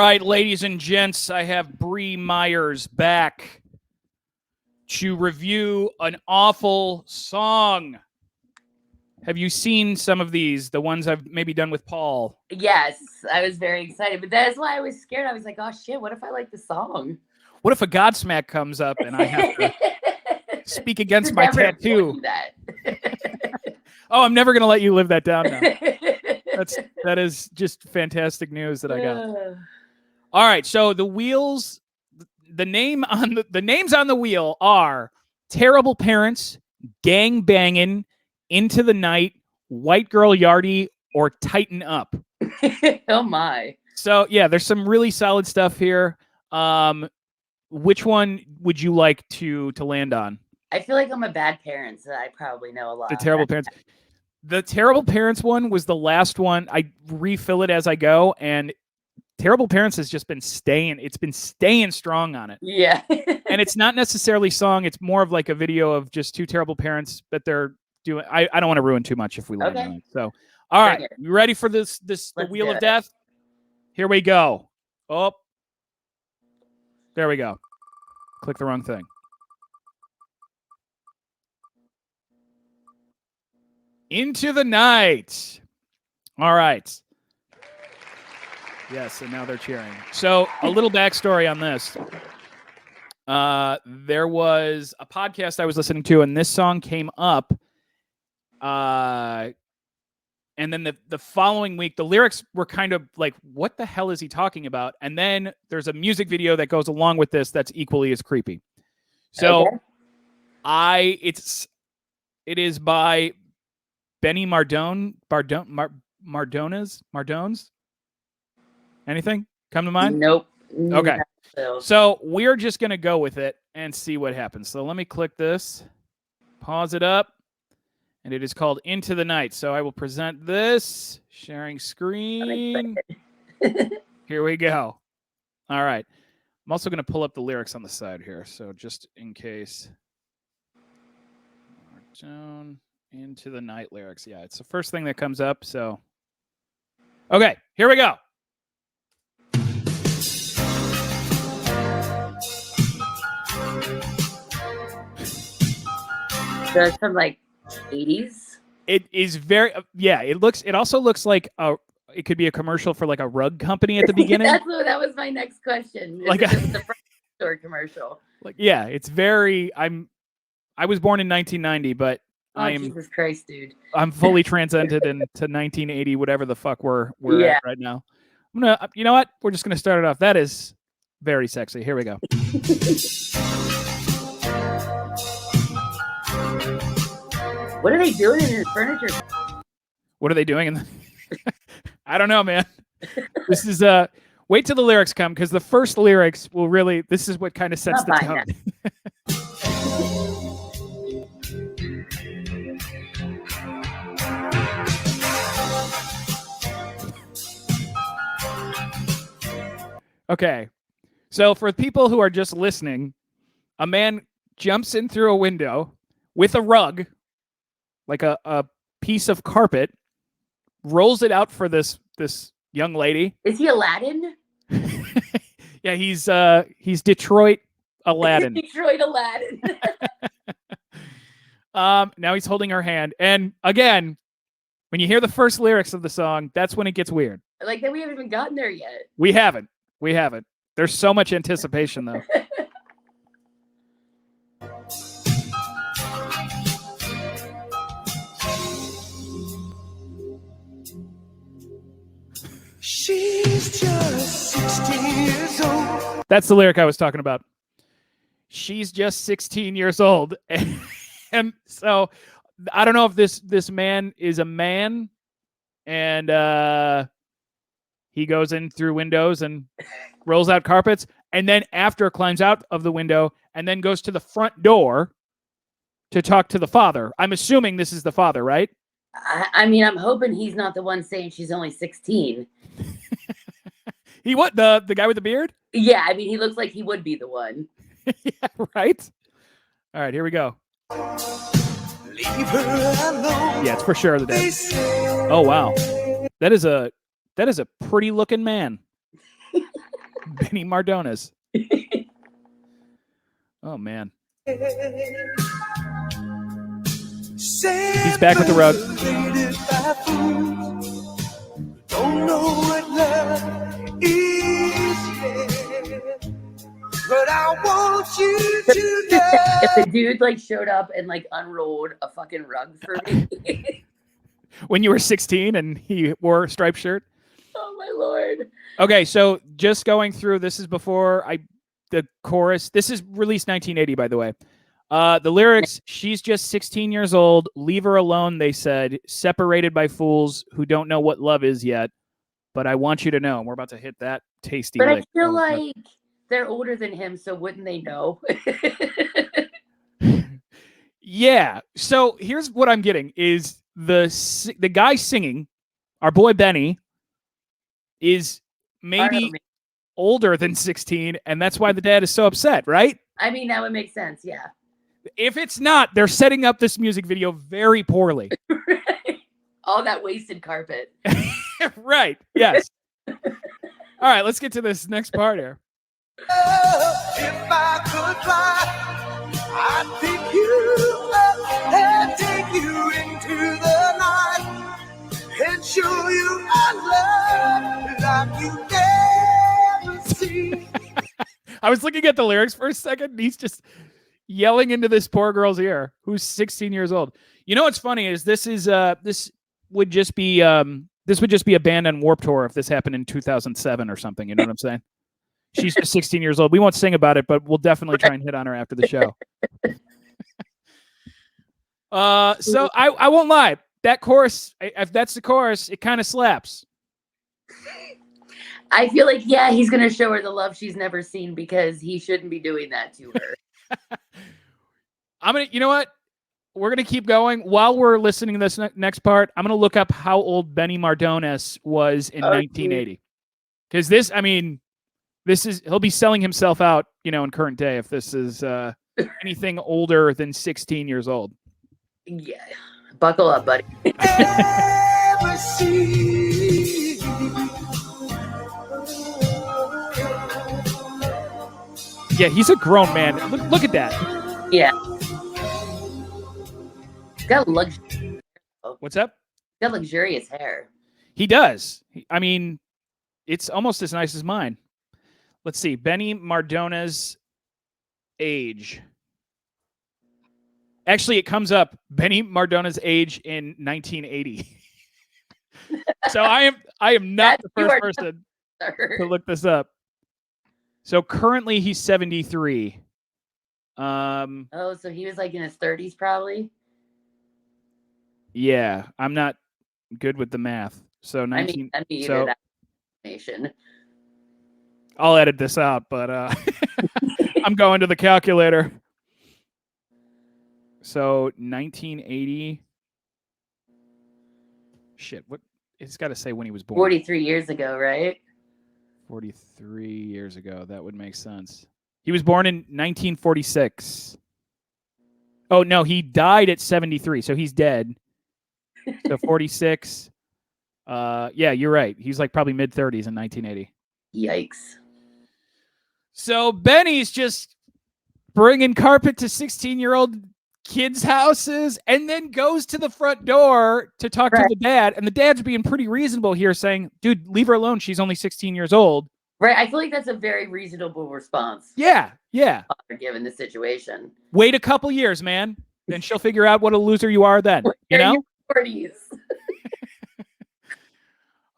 right, ladies and gents, I have Bree Myers back to review an awful song. Have you seen some of these, the ones I've maybe done with Paul? Yes, I was very excited, but that's why I was scared. I was like, oh shit, what if I like the song? What if a Godsmack comes up and I have to speak against my tattoo? Oh, I'm never going to let you live that down now. That is just fantastic news that I got. All right, so the wheels, the names on the wheel are Terrible Parents, Gang Bangin', Into the Night, White Girl Yardie, or Tighten Up. Oh my. So yeah, there's some really solid stuff here. Which one would you like to land on? I feel like I'm a bad parent, so I probably know a lot. The Terrible Parents. The Terrible Parents one was the last one. I refill it as I go, and Terrible Parents has just been staying. It's been staying strong on it. Yeah. And it's not necessarily song. It's more of like a video of just two terrible parents, but they're doing. I don't want to ruin too much if we land on it. So, all right, you ready for this? The Wheel of Death. Here we go. Oh, there we go. Click the wrong thing. Into the Night. All right. Yes, and now they're cheering. So a little backstory on this. There was a podcast I was listening to, and this song came up. And then the following week, the lyrics were kind of like, what the hell is he talking about? And then there's a music video that goes along with this that's equally as creepy. So it is by Benny Mardones. Anything come to mind? Nope. Okay. So we're just going to go with it and see what happens. So let me click this, pause it up, and it is called Into the Night. So I will present this, sharing screen. Here we go. All right. I'm also going to pull up the lyrics on the side here. So just in case. Down Into the Night lyrics. Yeah, it's the first thing that comes up. So, okay, here we go. So it's from like 80s. It is very It also looks like it could be a commercial for like a rug company at the beginning. That was my next question. Like the front store commercial. Like it's very. I was born in 1990, but Jesus Christ, dude. I'm fully transcended into 1980, whatever the fuck we're at right now. You know what? We're just gonna start it off. That is very sexy. Here we go. What are they doing in his furniture? What are they doing I don't know, man. This is wait till the lyrics come, because the first lyrics will really. This is what kind of sets the tone. Okay, so for people who are just listening, a man jumps in through a window with a rug, like a piece of carpet, rolls it out for this young lady. Is he Aladdin? Yeah, he's Detroit Aladdin. Detroit Aladdin. Now he's holding her hand, and again, when you hear the first lyrics of the song, that's when it gets weird. Like that, we haven't even gotten there yet. We haven't. There's so much anticipation, though. She's just 16 years old. That's the lyric I was talking about. She's just 16 years old. And so I don't know if this man is a man, and he goes in through windows and rolls out carpets, and then after climbs out of the window and then goes to the front door to talk to the father. I'm assuming this is the father, right? I mean, I'm hoping he's not the one saying she's only 16. He what? The guy with the beard? Yeah, I mean, he looks like he would be the one. Yeah, right? All right, here we go. Leave her alone. Yeah, it's for sure the dad. Oh wow. That is a pretty looking man. Benny Mardones. Oh, man. He's back with the road. Don't know what love is yet, but I want you to know. If the dude like showed up and like unrolled a fucking rug for me. When you were 16 and he wore a striped shirt? Oh my Lord. Okay, so just going through, this is before the chorus. This is released 1980, by the way. The lyrics, she's just 16 years old. Leave her alone, they said. Separated by fools who don't know what love is yet. But I want you to know. And we're about to hit that tasty But lick. I feel like they're older than him, so wouldn't they know? Yeah. So here's what I'm getting is the guy singing, our boy Benny, is maybe older than 16, and that's why the dad is so upset, right? I mean, that would make sense, yeah. If it's not, they're setting up this music video very poorly. Right. All that wasted carpet. Right, yes. All right, let's get to this next part here. If I could fly, I'd pick you up and take you into the night and show you a love like you never seen. I was looking at the lyrics for a second, and he's just yelling into this poor girl's ear who's 16 years old. You know what's funny is this would just be a band on Warped Tour if this happened in 2007 or something. You know what I'm saying? She's just 16 years old. We won't sing about it, but we'll definitely try and hit on her after the show. So I won't lie. That chorus, if that's the chorus, it kind of slaps. I feel like, yeah, he's going to show her the love she's never seen because he shouldn't be doing that to her. You know what? We're going to keep going. While we're listening to this next part, I'm going to look up how old Benny Mardones was in 1980. Because he'll be selling himself out, in current day if this is anything older than 16 years old. Yeah. Buckle up, buddy. Yeah, he's a grown man. Look at that. Yeah. He's got What's up? He's got luxurious hair. He does. It's almost as nice as mine. Let's see. Benny Mardones' age. Actually, it comes up Benny Mardones' age in 1980. So I am not the first person to look this up. So currently he's 73. So he was like in his 30s probably? Yeah, I'm not good with the math. So 19 I mean so that information. I'll edit this out, but I'm going to the calculator. So 1980. Shit, what? It's got to say when he was born. 43 years ago, right? 43 years ago. That would make sense. He was born in 1946. Oh, no, he died at 73, so he's dead. So 46. Yeah, you're right. He's like probably mid-30s in 1980. Yikes. So Benny's just bringing carpet to 16-year-old kids' houses and then goes to the front door to talk to the dad. And the dad's being pretty reasonable here, saying, dude, leave her alone. She's only 16 years old. Right. I feel like that's a very reasonable response. Yeah. Given the situation. Wait a couple years, man. Then she'll figure out what a loser you are then. You know? 40s.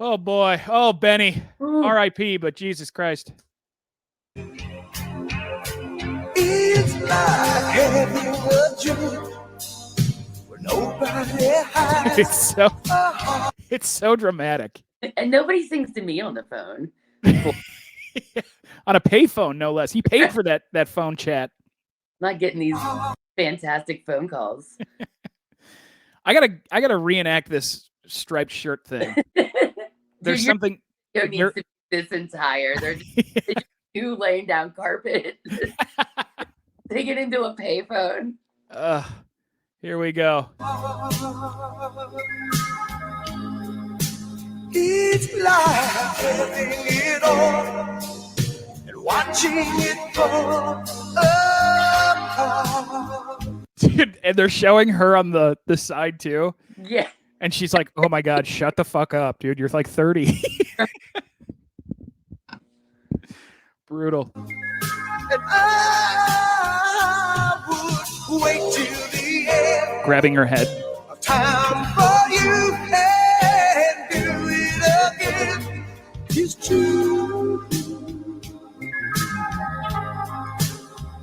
Oh, boy. Oh, Benny. R.I.P., but Jesus Christ. It's like having a dream where nobody has it's so dramatic. And nobody sings to me on the phone. On a payphone, no less. He paid for that phone chat. Not getting these fantastic phone calls. I gotta reenact this striped shirt thing. There's something. You don't need to be this entire. They're just you laying down carpet. Take it into a payphone. Here we go. It's like having it all watching it fall apart. Dude, and they're showing her on the side too. Yeah. And she's like, oh my God, shut the fuck up, dude. You're like 30. Brutal. And I would wait till the end Grabbing her head. of time for you and do it again. It's true.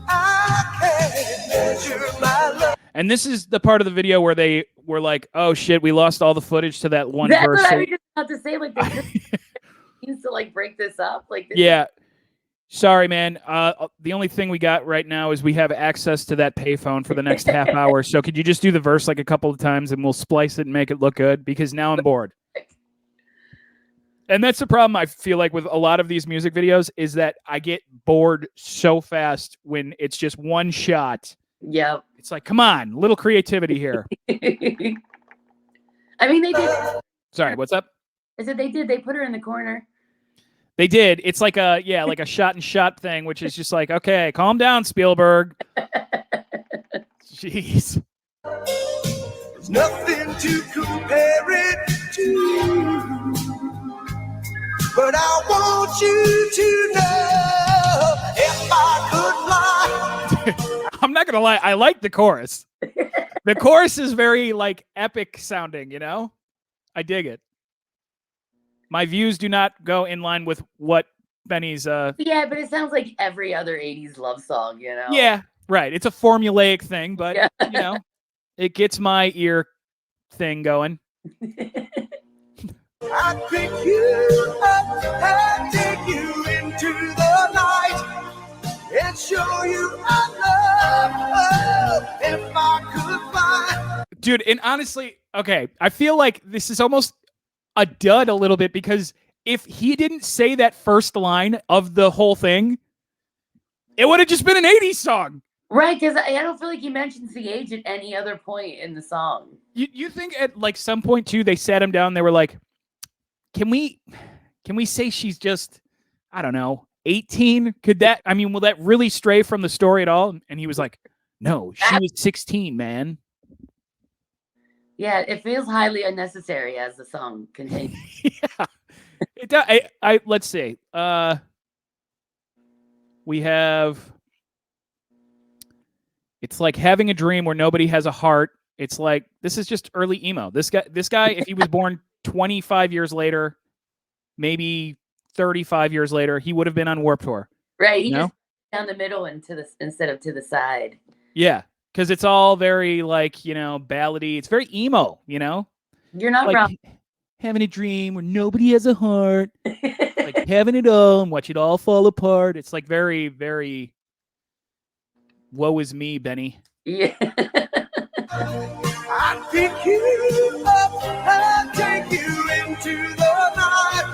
I can't measure my love. And this is the part of the video where they were like, oh shit, we lost all the footage to that one That's verse. what I was just about to say. Like, they used to like break this up. Like, this Yeah. Sorry, man. The only thing we got right now is we have access to that payphone for the next half hour. So could you just do the verse like a couple of times and we'll splice it and make it look good? Because now I'm bored. And that's the problem I feel like with a lot of these music videos is that I get bored so fast when it's just one shot. Yep. It's like, come on, little creativity here. I mean, they did. Sorry, what's up? I said they did. They put her in the corner. They did. It's like a like a shot and shot thing, which is just like, okay, calm down, Spielberg. Jeez. There's nothing to compare it to, but I want you to know if I could fly. I'm not gonna lie, I like the chorus. The chorus is very like epic sounding, you know? I dig it. My views do not go in line with what Benny's Yeah, but it sounds like every other 80s love song, you know? Yeah, right. It's a formulaic thing, but Yeah. you know, it gets my ear thing going. I'd pick you up and take you into the night and show you I love if I could fly. Dude, and honestly, okay, I feel like this is almost a dud a little bit because if he didn't say that first line of the whole thing, it would have just been an 80s song. Right, because I don't feel like he mentions the age at any other point in the song. You think at like some point too, they sat him down, they were like, Can we say she's just, I don't know, 18? Could that, I mean, will that really stray from the story at all? And he was like, no, she was 16, man. Yeah, it feels highly unnecessary as the song continues. Yeah. It does. Let's see. We have, it's like having a dream where nobody has a heart. It's like, this is just early emo. This guy, if he was born 25 years later, maybe 35 years later, he would have been on Warped Tour. Right, he just down the middle and instead of to the side. Yeah, because it's all very like, you know, ballady. It's very emo, you know? You're not like, wrong. Having a dream where nobody has a heart. Like having it all and watch it all fall apart. It's like very, very woe is me, Benny. Yeah. I'd pick you up and take you into the night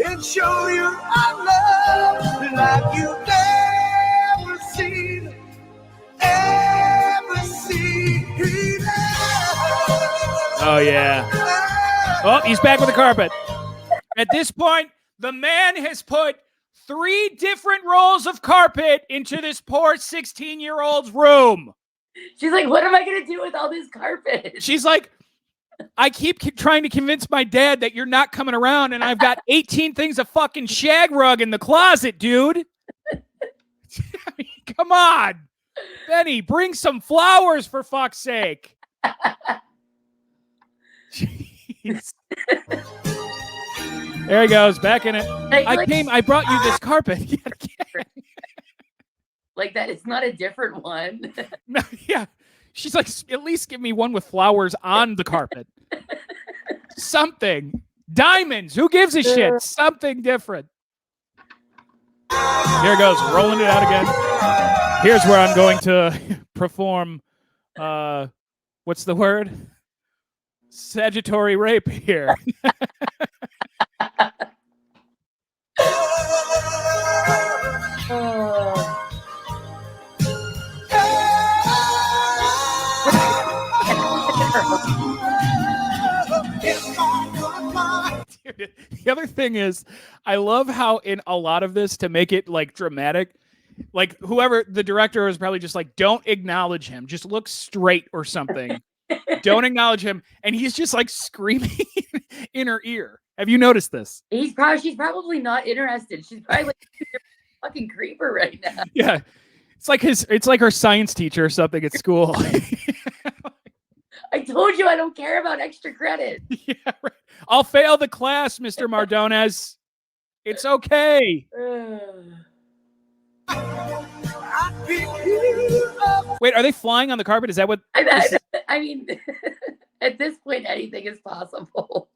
and show you I love like you've never seen. Oh, yeah. Oh, he's back with the carpet. At this point, the man has put 3 different rolls of carpet into this poor 16-year-old's room. She's like, what am I going to do with all this carpet? She's like, I keep trying to convince my dad that you're not coming around, and I've got 18 things of fucking shag rug in the closet, dude. I mean, come on. Benny, bring some flowers for fuck's sake. Jeez. There he goes, back in it. I brought you this carpet yet again. Like that, it's not a different one. No, yeah. She's like, at least give me one with flowers on the carpet. Something. Diamonds. Who gives a shit? Something different. Here it goes, rolling it out again. Here's where I'm going to perform, what's the word? Sagittary rape here. Dude, The other thing is, I love how in a lot of this, to make it like dramatic, like whoever the director is probably just like, don't acknowledge him, just look straight or something. Don't acknowledge him, and he's just like screaming in her ear. Have you noticed this? She's probably not interested. She's probably like, you're a fucking creeper right now. Yeah, it's like her science teacher or something at school. I told you I don't care about extra credit. Yeah, right. I'll fail the class, Mr. Mardones. It's okay. Wait, are they flying on the carpet? Is that what? I mean, at this point, anything is possible.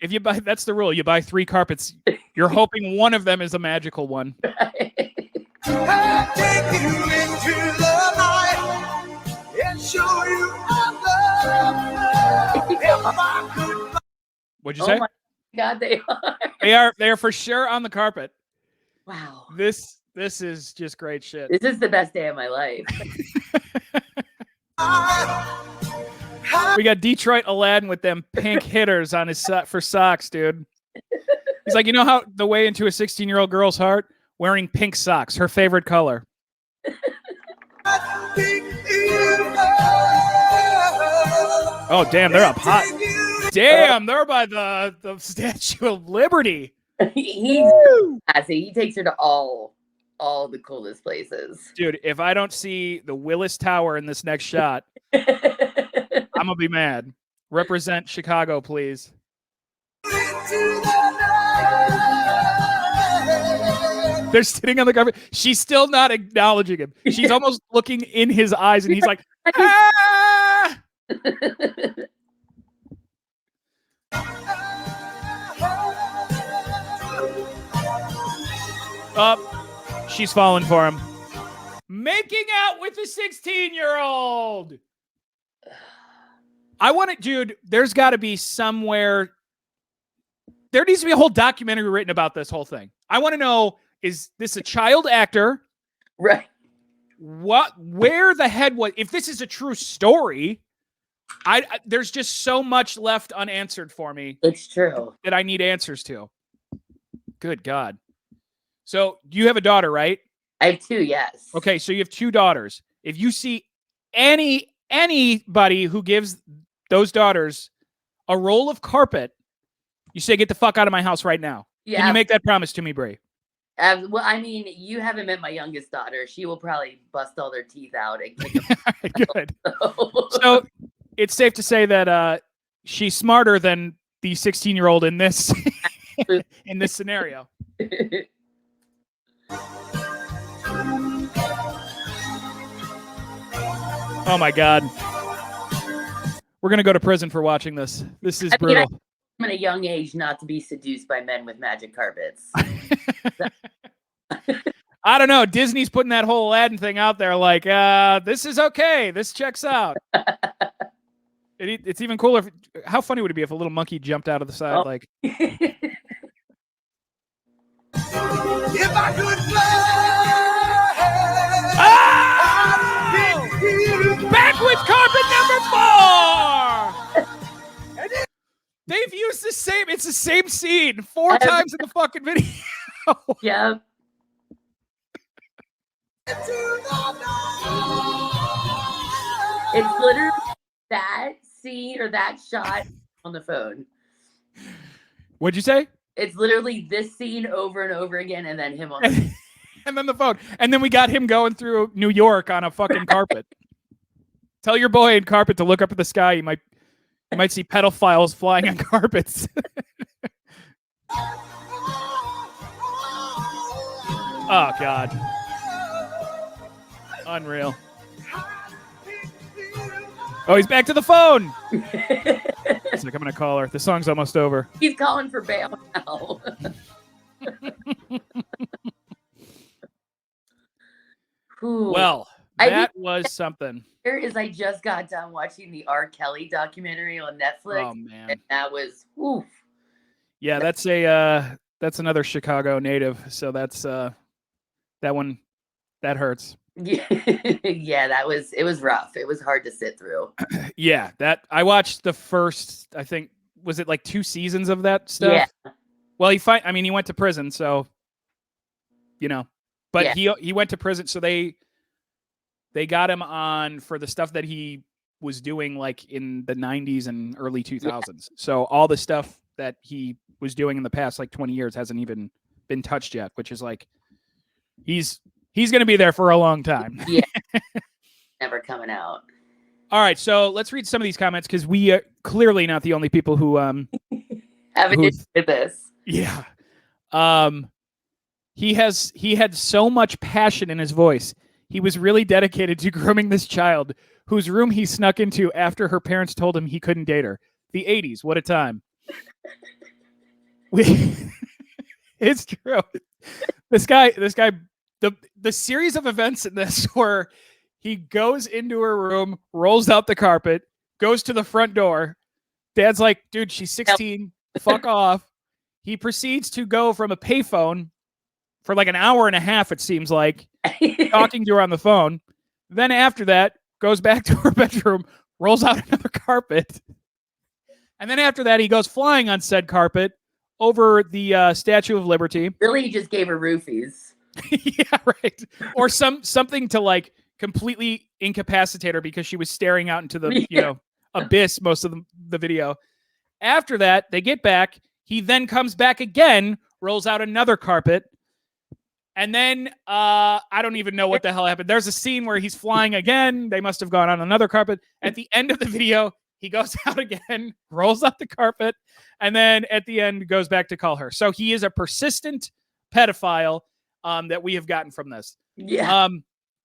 If you buy, that's the rule. You buy 3 carpets. You're hoping one of them is a magical one. I'll take you into the night and show you I love. What'd you say? Oh my God, they are. They are for sure on the carpet. Wow. This is just great shit. This is the best day of my life. We got Detroit Aladdin with them pink hitters on his for socks, dude. He's like, you know how the way into a 16-year-old girl's heart? Wearing pink socks, her favorite color. Oh, damn, they're up hot. Damn, they're by the Statue of Liberty. He's classy. He takes her to all the coolest places. Dude, if I don't see the Willis Tower in this next shot, I'm gonna be mad. Represent Chicago, please. They're sitting on the carpet. She's still not acknowledging him. She's almost looking in his eyes, and he's like, ah! Oh, she's falling for him. Making out with a 16-year-old. I want it, dude. There's got to be somewhere. There needs to be a whole documentary written about this whole thing. I want to know, is this a child actor? Right. Where the head was, if this is a true story, there's just so much left unanswered for me. It's true. That I need answers to. Good God. So you have a daughter, right? I have 2, yes. Okay, so you have 2 daughters. If you see anybody who gives those daughters a roll of carpet, you say, get the fuck out of my house right now. Yeah. Can you make that promise to me, Brie? Well, I mean, you haven't met my youngest daughter. She will probably bust all their teeth out and kick them. Good. So it's safe to say that she's smarter than the 16-year-old in this in this scenario. Oh my God. We're gonna go to prison for watching this. This is brutal. I'm at a young age not to be seduced by men with magic carpets. I don't know. Disney's putting that whole Aladdin thing out there like, this is okay. This checks out. It's even cooler. How funny would it be if a little monkey jumped out of the side? Like, if I could fly, back with carpet number 4. They've used the same. It's the same scene 4 times in the fucking video. Yeah. It's literally that scene or that shot on the phone. What'd you say? It's literally this scene over and over again, and then him on the and then the phone. And then we got him going through New York on a fucking carpet. Tell your boy in carpet to look up at the sky. You might see pedophiles flying on carpets. Oh, God. Unreal. Oh, he's back to the phone. He's like, I'm going to call her. The song's almost over. He's calling for bail now. Well, that was something. Here is I just got done watching the R. Kelly documentary on Netflix. Oh, man. And that was, oof. Yeah, that's another Chicago native. So that's that one, that hurts. Yeah, it was rough. It was hard to sit through. Yeah, that I watched the first, I think, was it like 2 seasons of that stuff? Well, he went to prison, so but he went to prison, so they got him on for the stuff that he was doing like in the 90s and early 2000s. Yeah. So all the stuff that he was doing in the past like 20 years hasn't even been touched yet, which is like he's going to be there for a long time. Yeah. Never coming out. All right, so let's read some of these comments because we are clearly not the only people who haven't did this. Yeah. He had so much passion in his voice. He was really dedicated to grooming this child, whose room he snuck into after her parents told him he couldn't date her. The 80s, what a time. It's true. This guy, the series of events in this where he goes into her room, rolls out the carpet, goes to the front door. Dad's like, dude, she's 16. Fuck off. He proceeds to go from a payphone for like an hour and a half, it seems like, talking to her on the phone. Then after that, goes back to her bedroom, rolls out another carpet. And then after that, he goes flying on said carpet over the Statue of Liberty. Really, he just gave her roofies. Yeah, right. Or something to like completely incapacitate her because she was staring out into the abyss most of the video. After that, they get back. He then comes back again, rolls out another carpet. And then I don't even know what the hell happened. There's a scene where he's flying again. They must have gone on another carpet. At the end of the video, he goes out again, rolls out the carpet, and then at the end goes back to call her. So he is a persistent pedophile that we have gotten from this. Yeah.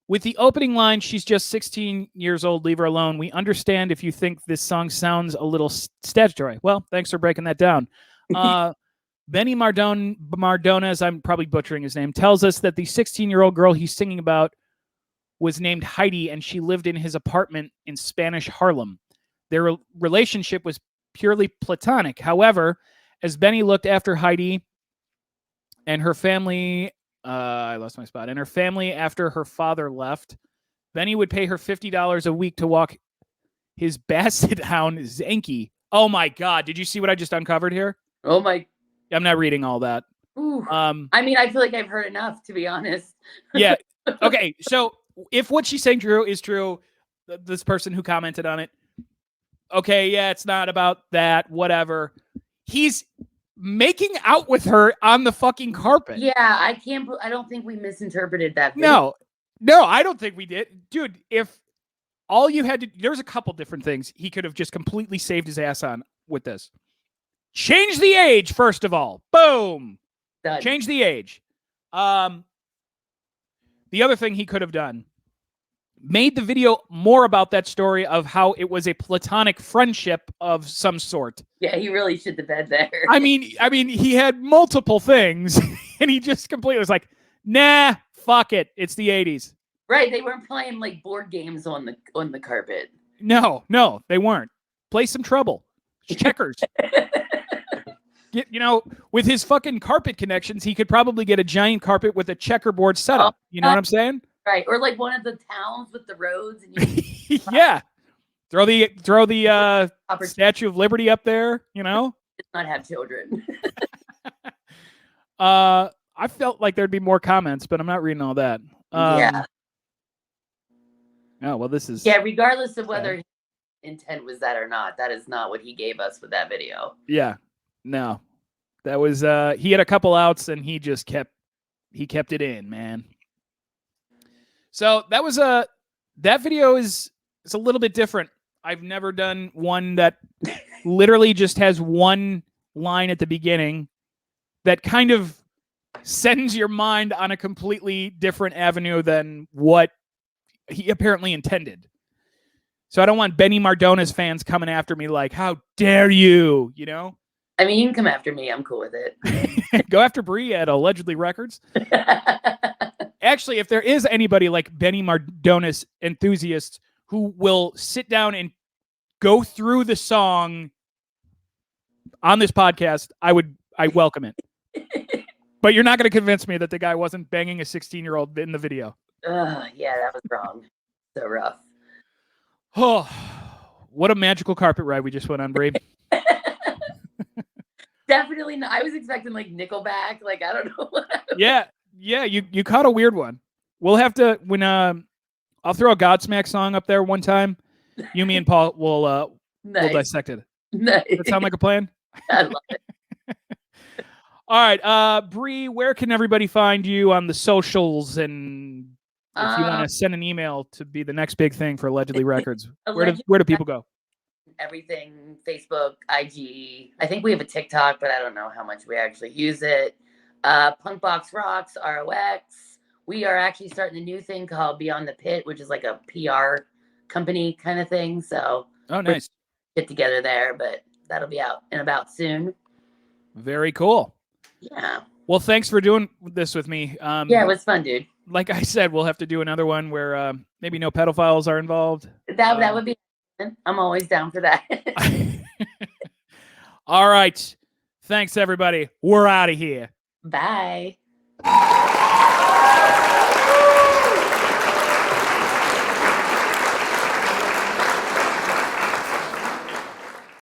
With the opening line, she's just 16 years old, leave her alone. We understand if you think this song sounds a little statutory. Well, thanks for breaking that down. Benny Mardones, I'm probably butchering his name, tells us that the 16-year-old girl he's singing about was named Heidi, and she lived in his apartment in Spanish Harlem. Their relationship was purely platonic. However, as Benny looked after Heidi and her family, I lost my spot, and her family after her father left, Benny would pay her $50 a week to walk his basset hound, Zanky. Oh my God. Did you see what I just uncovered here? Oh my. I'm not reading all that. Ooh. I mean, I feel like I've heard enough, to be honest. Yeah. Okay. So if what she's saying is true, this person who commented on it, okay, yeah, it's not about that, whatever. He's making out with her on the fucking carpet. Yeah, I don't think we misinterpreted that video. No, I don't think we did. Dude, if all you had to, there's a couple different things he could have just completely saved his ass on with this. Change the age, first of all. Boom. Done. Change the age. The other thing he could have done, made the video more about that story of how it was a platonic friendship of some sort. Yeah, he really shit the bed there. I mean, he had multiple things, and he just completely was like, nah, fuck it. It's the 80s. Right, they weren't playing like board games on the carpet. No, they weren't. Play some Trouble. Checkers. With his fucking carpet connections, he could probably get a giant carpet with a checkerboard setup. You know what I'm saying? Right, or like one of the towns with the roads. And yeah, throw the Statue of Liberty up there. Does not have children. I felt like there'd be more comments, but I'm not reading all that. Yeah. Oh well, this is. Yeah, regardless of whether his intent was that or not, that is not what he gave us with that video. Yeah. No, that was he had a couple outs and he just kept it in, man. So that was that video is a little bit different. I've never done one that literally just has one line at the beginning that kind of sends your mind on a completely different avenue than what he apparently intended. So I don't want Benny Mardones fans coming after me like, how dare you, I mean, you can come after me. I'm cool with it. Go after Bree at Allegedly Records. Actually, if there is anybody like Benny Mardones enthusiasts who will sit down and go through the song on this podcast, I welcome it. But you're not going to convince me that the guy wasn't banging a 16-year-old in the video. Yeah, that was wrong. So rough. Oh, what a magical carpet ride we just went on, Bree. definitely not. I was expecting like Nickelback. Like, I don't know what. Yeah. You caught a weird one. We'll have to when I'll throw a Godsmack song up there one time. You, me, and Paul will Nice. dissect it. Nice. Does that sound like a plan? I love it. All right, Bree, where can everybody find you on the socials, and if you want to send an email to be the next big thing for Allegedly Records, where do people go? Everything, Facebook, IG. I think we have a TikTok, but I don't know how much we actually use it. Punkbox Rocks, ROX. We are actually starting a new thing called Beyond the Pit, which is like a PR company kind of thing. So nice. Get together there, but that'll be out and about soon. Very cool. Yeah. Well, thanks for doing this with me. Yeah, it was fun, dude. Like I said, we'll have to do another one where maybe no pedophiles are involved. That would be. I'm always down for that. All right. Thanks, everybody. We're out of here. Bye.